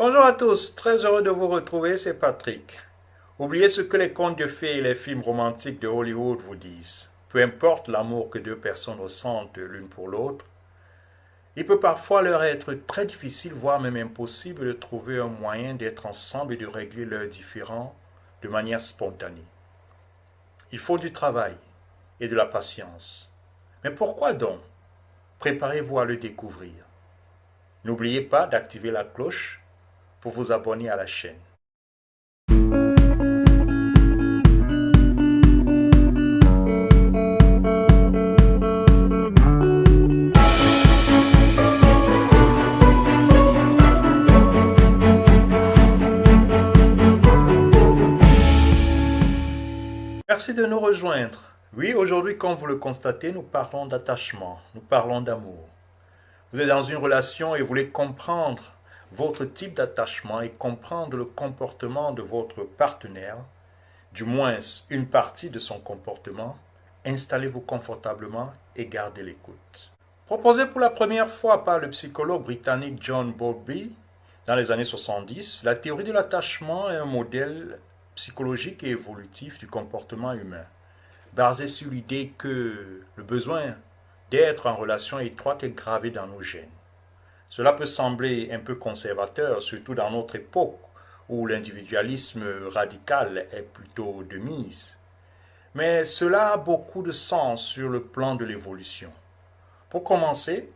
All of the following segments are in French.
Bonjour à tous, très heureux de vous retrouver, c'est Patrick. Oubliez ce que les contes de fées et les films romantiques de Hollywood vous disent. Peu importe l'amour que deux personnes ressentent l'une pour l'autre, il peut parfois leur être très difficile, voire même impossible de trouver un moyen d'être ensemble et de régler leurs différends de manière spontanée. Il faut du travail et de la patience. Mais pourquoi donc? Préparez-vous à le découvrir. N'oubliez pas d'activer la cloche pour vous abonner à la chaîne. Merci de nous rejoindre. Oui, aujourd'hui, comme vous le constatez, nous parlons d'attachement, nous parlons d'amour. Vous êtes dans une relation et voulez comprendre votre type d'attachement et comprendre le comportement de votre partenaire, du moins une partie de son comportement. Installez-vous confortablement et gardez l'écoute. Proposé pour la première fois par le psychologue britannique John Bowlby dans les années 70, la théorie de l'attachement est un modèle psychologique et évolutif du comportement humain, basé sur l'idée que le besoin d'être en relation étroite est gravé dans nos gènes. Cela peut sembler un peu conservateur, surtout dans notre époque où l'individualisme radical est plutôt de mise. Mais cela a beaucoup de sens sur le plan de l'évolution. Pour commencer,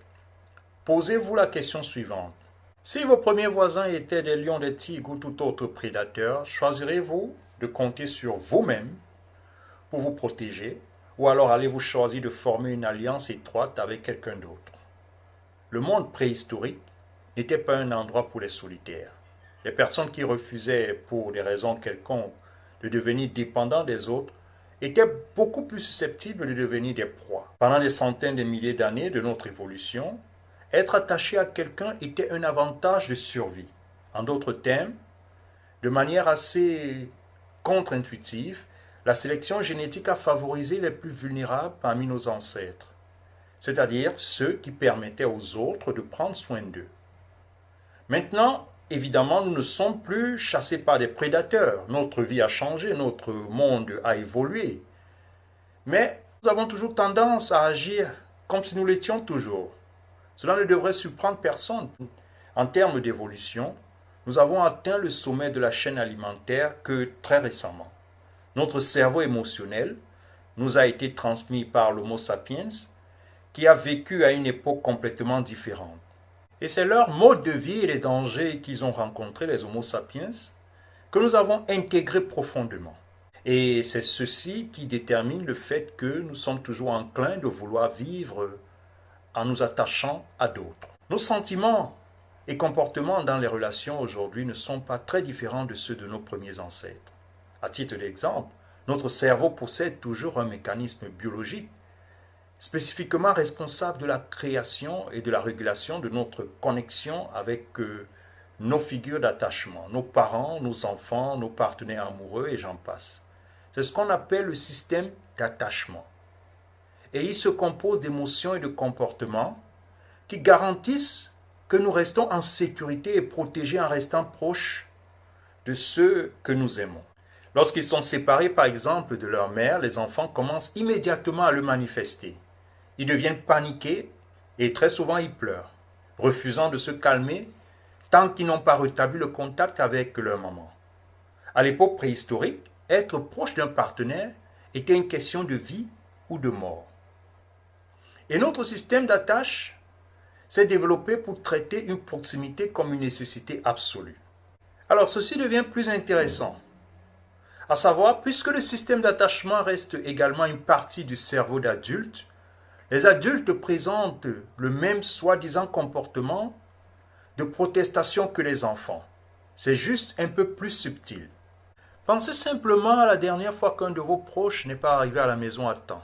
posez-vous la question suivante. Si vos premiers voisins étaient des lions, des tigres ou tout autre prédateur, choisirez-vous de compter sur vous-même pour vous protéger ou alors allez-vous choisir de former une alliance étroite avec quelqu'un d'autre? Le monde préhistorique n'était pas un endroit pour les solitaires. Les personnes qui refusaient, pour des raisons quelconques, de devenir dépendants des autres étaient beaucoup plus susceptibles de devenir des proies. Pendant des centaines de milliers d'années de notre évolution, être attaché à quelqu'un était un avantage de survie. En d'autres termes, de manière assez contre-intuitive, la sélection génétique a favorisé les plus vulnérables parmi nos ancêtres, c'est-à-dire ceux qui permettaient aux autres de prendre soin d'eux. Maintenant, évidemment, nous ne sommes plus chassés par des prédateurs. Notre vie a changé, notre monde a évolué. Mais nous avons toujours tendance à agir comme si nous l'étions toujours. Cela ne devrait surprendre personne. En termes d'évolution, nous avons atteint le sommet de la chaîne alimentaire que très récemment. Notre cerveau émotionnel nous a été transmis par l'Homo sapiens qui a vécu à une époque complètement différente. Et c'est leur mode de vie et les dangers qu'ils ont rencontrés, les Homo sapiens, que nous avons intégrés profondément. Et c'est ceci qui détermine le fait que nous sommes toujours enclins de vouloir vivre en nous attachant à d'autres. Nos sentiments et comportements dans les relations aujourd'hui ne sont pas très différents de ceux de nos premiers ancêtres. À titre d'exemple, notre cerveau possède toujours un mécanisme biologique spécifiquement responsable de la création et de la régulation de notre connexion avec nos figures d'attachement, nos parents, nos enfants, nos partenaires amoureux et j'en passe. C'est ce qu'on appelle le système d'attachement. Et il se compose d'émotions et de comportements qui garantissent que nous restons en sécurité et protégés en restant proches de ceux que nous aimons. Lorsqu'ils sont séparés, par exemple, de leur mère, les enfants commencent immédiatement à le manifester. Ils deviennent paniqués et très souvent ils pleurent, refusant de se calmer tant qu'ils n'ont pas rétabli le contact avec leur maman. À l'époque préhistorique, être proche d'un partenaire était une question de vie ou de mort. Et notre système d'attache s'est développé pour traiter une proximité comme une nécessité absolue. Alors ceci devient plus intéressant. À savoir, puisque le système d'attachement reste également une partie du cerveau d'adulte, les adultes présentent le même soi-disant comportement de protestation que les enfants. C'est juste un peu plus subtil. Pensez simplement à la dernière fois qu'un de vos proches n'est pas arrivé à la maison à temps.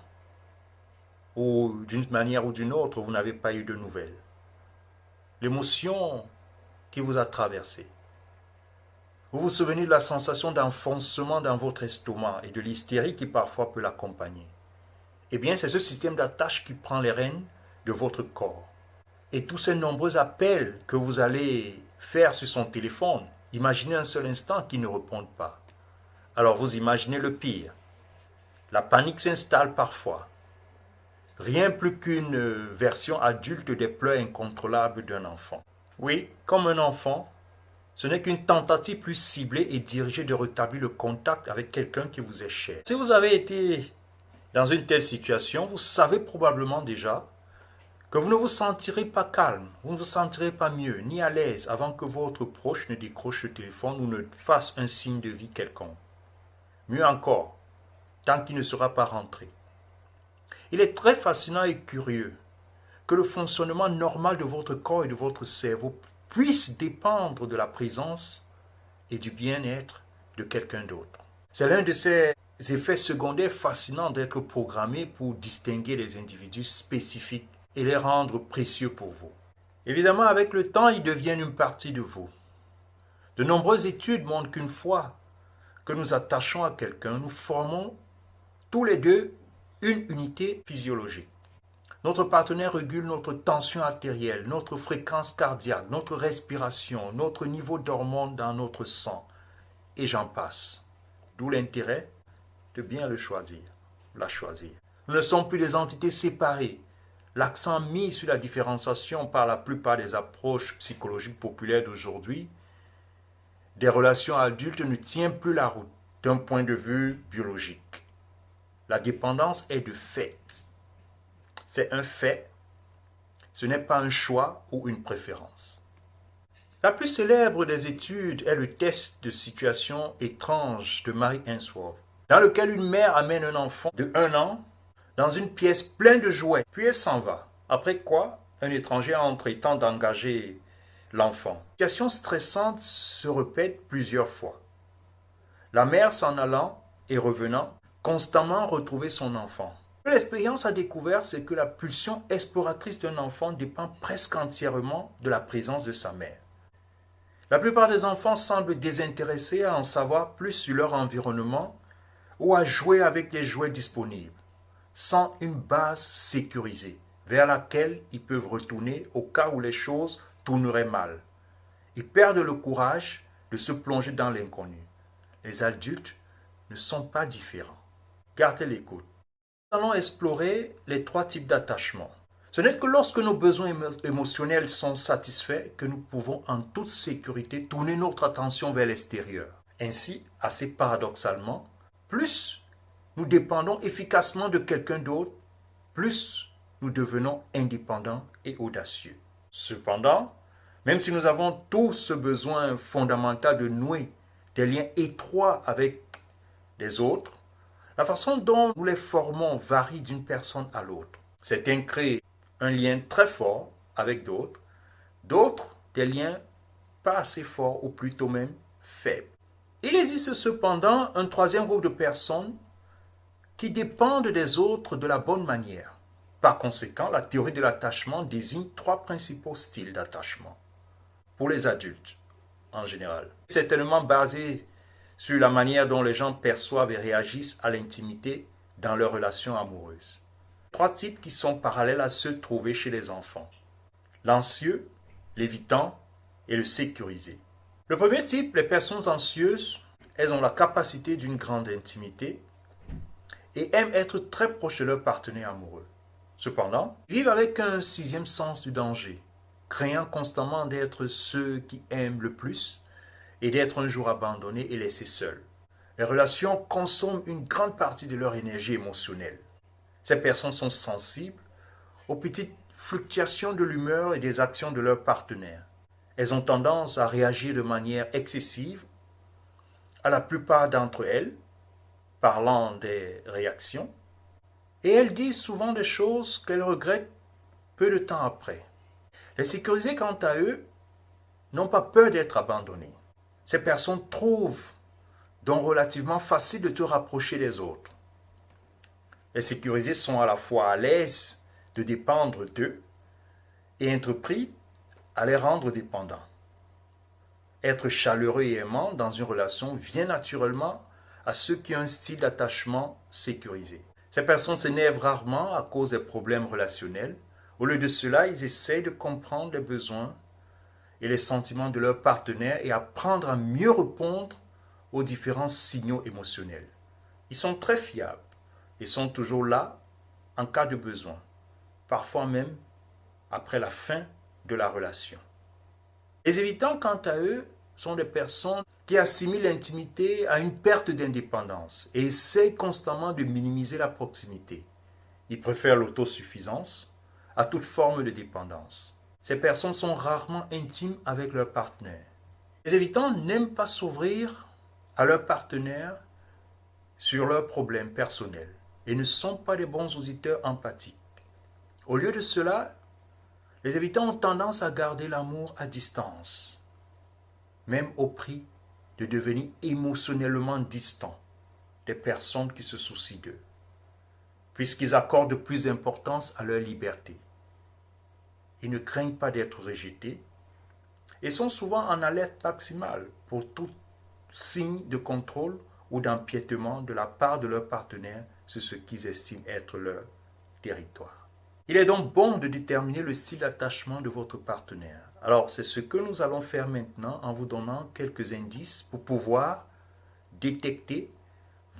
Ou d'une manière ou d'une autre, vous n'avez pas eu de nouvelles. L'émotion qui vous a traversé. Vous vous souvenez de la sensation d'enfoncement dans votre estomac et de l'hystérie qui parfois peut l'accompagner. Eh bien, c'est ce système d'attache qui prend les rênes de votre corps. Et tous ces nombreux appels que vous allez faire sur son téléphone. Imaginez un seul instant qu'il ne réponde pas. Alors vous imaginez le pire. La panique s'installe parfois. Rien plus qu'une version adulte des pleurs incontrôlables d'un enfant. Oui, comme un enfant, ce n'est qu'une tentative plus ciblée et dirigée de rétablir le contact avec quelqu'un qui vous est cher. Si vous avez été dans une telle situation, vous savez probablement déjà que vous ne vous sentirez pas calme, vous ne vous sentirez pas mieux, ni à l'aise avant que votre proche ne décroche le téléphone ou ne fasse un signe de vie quelconque. Mieux encore, tant qu'il ne sera pas rentré. Il est très fascinant et curieux que le fonctionnement normal de votre corps et de votre cerveau puisse dépendre de la présence et du bien-être de quelqu'un d'autre. C'est l'un de ces effets secondaires fascinants d'être programmé pour distinguer les individus spécifiques et les rendre précieux pour vous. Évidemment, avec le temps, ils deviennent une partie de vous. De nombreuses études montrent qu'une fois que nous attachons à quelqu'un, nous formons tous les deux une unité physiologique. Notre partenaire régule notre tension artérielle, notre fréquence cardiaque, notre respiration, notre niveau d'hormones dans notre sang, et j'en passe. D'où l'intérêt de bien le choisir, la choisir. Nous ne sommes plus des entités séparées. L'accent mis sur la différenciation par la plupart des approches psychologiques populaires d'aujourd'hui des relations adultes ne tient plus la route d'un point de vue biologique. La dépendance est de fait. C'est un fait. Ce n'est pas un choix ou une préférence. La plus célèbre des études est le test de situation étrange de Mary Ainsworth, dans lequel une mère amène un enfant de 1 an dans une pièce pleine de jouets, puis elle s'en va. Après quoi, un étranger entre et tente d'engager l'enfant. La situation stressante se répète plusieurs fois. La mère s'en allant et revenant, constamment retrouver son enfant. L'expérience a découvert, c'est que la pulsion exploratrice d'un enfant dépend presque entièrement de la présence de sa mère. La plupart des enfants semblent désintéressés à en savoir plus sur leur environnement ou à jouer avec les jouets disponibles, sans une base sécurisée vers laquelle ils peuvent retourner au cas où les choses tourneraient mal. Ils perdent le courage de se plonger dans l'inconnu. Les adultes ne sont pas différents. Gardez l'écoute. Nous allons explorer les 3 types d'attachement. Ce n'est que lorsque nos besoins émotionnels sont satisfaits que nous pouvons en toute sécurité tourner notre attention vers l'extérieur. Ainsi, assez paradoxalement, plus nous dépendons efficacement de quelqu'un d'autre, plus nous devenons indépendants et audacieux. Cependant, même si nous avons tous ce besoin fondamental de nouer des liens étroits avec les autres, la façon dont nous les formons varie d'une personne à l'autre. Certains créent un lien très fort avec d'autres des liens pas assez forts ou plutôt même faibles. Il existe cependant un 3e groupe de personnes qui dépendent des autres de la bonne manière. Par conséquent, la théorie de l'attachement désigne 3 principaux styles d'attachement pour les adultes en général. C'est tellement basé sur la manière dont les gens perçoivent et réagissent à l'intimité dans leurs relations amoureuses. 3 types qui sont parallèles à ceux trouvés chez les enfants. L'anxieux, l'évitant et le sécurisé. Le premier type, les personnes anxieuses, elles ont la capacité d'une grande intimité et aiment être très proches de leur partenaire amoureux. Cependant, ils vivent avec un 6e sens du danger, craignant constamment d'être ceux qui aiment le plus et d'être un jour abandonnés et laissés seuls. Les relations consomment une grande partie de leur énergie émotionnelle. Ces personnes sont sensibles aux petites fluctuations de l'humeur et des actions de leur partenaire. Elles ont tendance à réagir de manière excessive à la plupart d'entre elles, parlant des réactions, et elles disent souvent des choses qu'elles regrettent peu de temps après. Les sécurisés, quant à eux, n'ont pas peur d'être abandonnés. Ces personnes trouvent donc relativement facile de te rapprocher des autres. Les sécurisés sont à la fois à l'aise de dépendre d'eux et entrepris à les rendre dépendants. Être chaleureux et aimant dans une relation vient naturellement à ceux qui ont un style d'attachement sécurisé. Ces personnes s'énervent rarement à cause des problèmes relationnels. Au lieu de cela, ils essayent de comprendre les besoins et les sentiments de leur partenaire et apprendre à mieux répondre aux différents signaux émotionnels. Ils sont très fiables et sont toujours là en cas de besoin, parfois même après la fin de la relation. Les évitants, quant à eux, sont des personnes qui assimilent l'intimité à une perte d'indépendance et essayent constamment de minimiser la proximité. Ils préfèrent l'autosuffisance à toute forme de dépendance. Ces personnes sont rarement intimes avec leur partenaire. Les évitants n'aiment pas s'ouvrir à leur partenaire sur leurs problèmes personnels et ne sont pas des bons auditeurs empathiques. Au lieu de cela, les évitants ont tendance à garder l'amour à distance, même au prix de devenir émotionnellement distants des personnes qui se soucient d'eux, puisqu'ils accordent plus d'importance à leur liberté. Ils ne craignent pas d'être rejetés et sont souvent en alerte maximale pour tout signe de contrôle ou d'empiètement de la part de leur partenaire sur ce qu'ils estiment être leur territoire. Il est donc bon de déterminer le style d'attachement de votre partenaire. Alors, c'est ce que nous allons faire maintenant en vous donnant quelques indices pour pouvoir détecter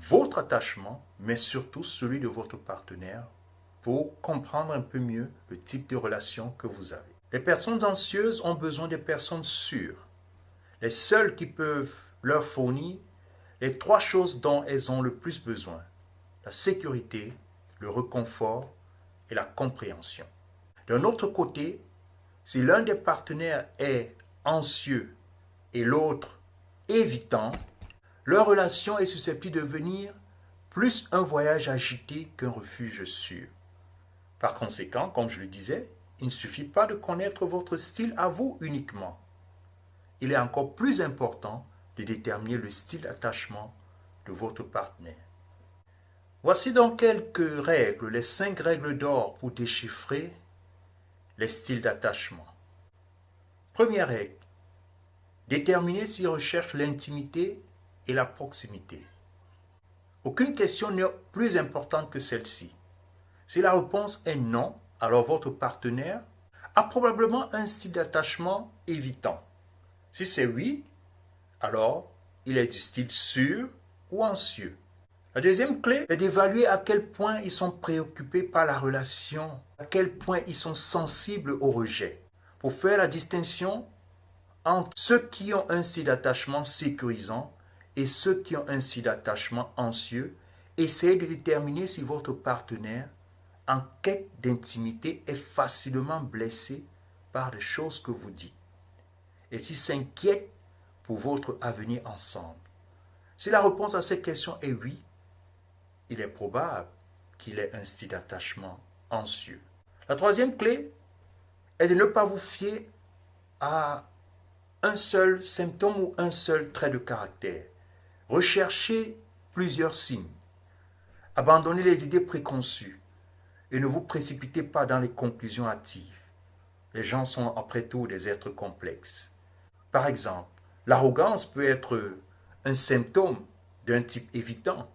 votre attachement, mais surtout celui de votre partenaire, pour comprendre un peu mieux le type de relation que vous avez. Les personnes anxieuses ont besoin de personnes sûres, les seules qui peuvent leur fournir les trois choses dont elles ont le plus besoin: la sécurité, le réconfort et la compréhension. D'un autre côté, si l'un des partenaires est anxieux et l'autre évitant, leur relation est susceptible de devenir plus un voyage agité qu'un refuge sûr. Par conséquent, comme je le disais, il ne suffit pas de connaître votre style à vous uniquement. Il est encore plus important de déterminer le style d'attachement de votre partenaire. Voici donc quelques règles, les 5 règles d'or pour déchiffrer les styles d'attachement. Première règle, déterminer s'il recherche l'intimité et la proximité. Aucune question n'est plus importante que celle-ci. Si la réponse est non, alors votre partenaire a probablement un style d'attachement évitant. Si c'est oui, alors il est du style sûr ou anxieux. La deuxième clé est d'évaluer à quel point ils sont préoccupés par la relation, à quel point ils sont sensibles au rejet. Pour faire la distinction entre ceux qui ont un style d'attachement sécurisant et ceux qui ont un style d'attachement anxieux, essayez de déterminer si votre partenaire en quête d'intimité est facilement blessé par les choses que vous dites et s'il s'inquiète pour votre avenir ensemble. Si la réponse à cette question est oui, il est probable qu'il ait un style d'attachement anxieux. La troisième clé est de ne pas vous fier à un seul symptôme ou un seul trait de caractère. Recherchez plusieurs signes. Abandonnez les idées préconçues et ne vous précipitez pas dans les conclusions hâtives. Les gens sont après tout des êtres complexes. Par exemple, l'arrogance peut être un symptôme d'un type évitant,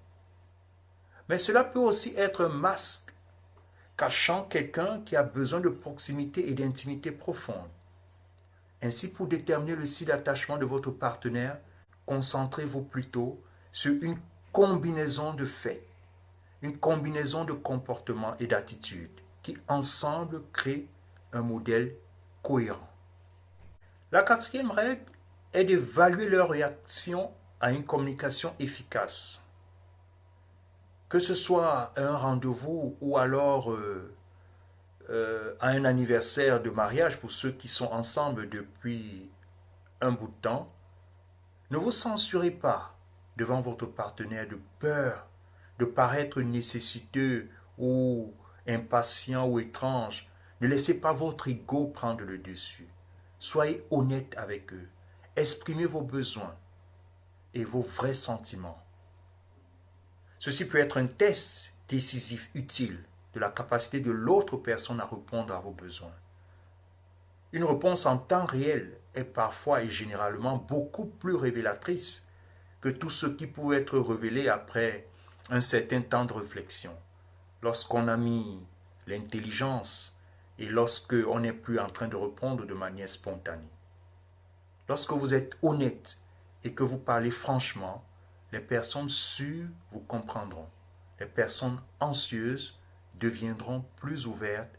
mais cela peut aussi être un masque cachant quelqu'un qui a besoin de proximité et d'intimité profonde. Ainsi, pour déterminer le style d'attachement de votre partenaire, concentrez-vous plutôt sur une combinaison de faits, une combinaison de comportements et d'attitudes qui ensemble créent un modèle cohérent. La quatrième règle est d'évaluer leur réaction à une communication efficace. Que ce soit à un rendez-vous ou alors à un anniversaire de mariage pour ceux qui sont ensemble depuis un bout de temps, ne vous censurez pas devant votre partenaire de peur de paraître nécessiteux ou impatient ou étrange. Ne laissez pas votre ego prendre le dessus. Soyez honnête avec eux. Exprimez vos besoins et vos vrais sentiments. Ceci peut être un test décisif utile de la capacité de l'autre personne à répondre à vos besoins. Une réponse en temps réel est parfois et généralement beaucoup plus révélatrice que tout ce qui pouvait être révélé après un certain temps de réflexion, lorsqu'on a mis l'intelligence et lorsqu'on n'est plus en train de répondre de manière spontanée. Lorsque vous êtes honnête et que vous parlez franchement, les personnes sûres vous comprendront. Les personnes anxieuses deviendront plus ouvertes.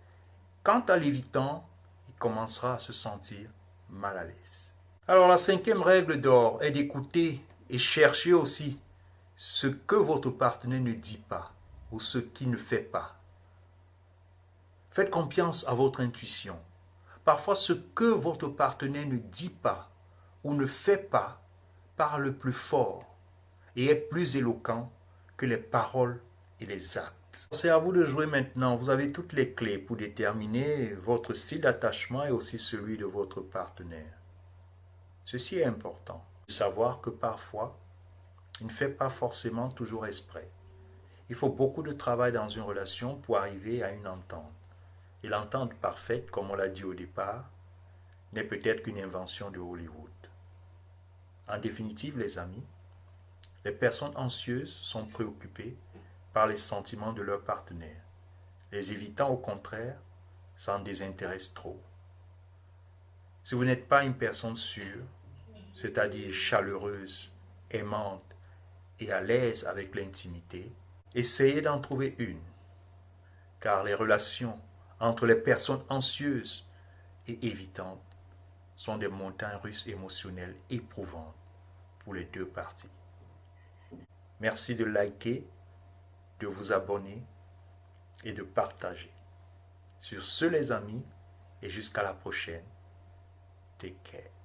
Quant à l'évitant, il commencera à se sentir mal à l'aise. Alors la cinquième règle d'or est d'écouter et chercher aussi ce que votre partenaire ne dit pas ou ce qu'il ne fait pas. Faites confiance à votre intuition. Parfois, ce que votre partenaire ne dit pas ou ne fait pas parle plus fort et est plus éloquent que les paroles et les actes. C'est à vous de jouer maintenant. Vous avez toutes les clés pour déterminer votre style d'attachement et aussi celui de votre partenaire. Ceci est important. De savoir que parfois, il ne fait pas forcément toujours exprès. Il faut beaucoup de travail dans une relation pour arriver à une entente. Et l'entente parfaite, comme on l'a dit au départ, n'est peut-être qu'une invention de Hollywood. En définitive, les amis, les personnes anxieuses sont préoccupées par les sentiments de leur partenaire. Les évitant, au contraire, s'en désintéressent trop. Si vous n'êtes pas une personne sûre, c'est-à-dire chaleureuse, aimante et à l'aise avec l'intimité, essayez d'en trouver une, car les relations entre les personnes anxieuses et évitantes sont des montagnes russes émotionnelles éprouvantes pour les deux parties. Merci de liker, de vous abonner et de partager. Sur ce les amis, et jusqu'à la prochaine, take care.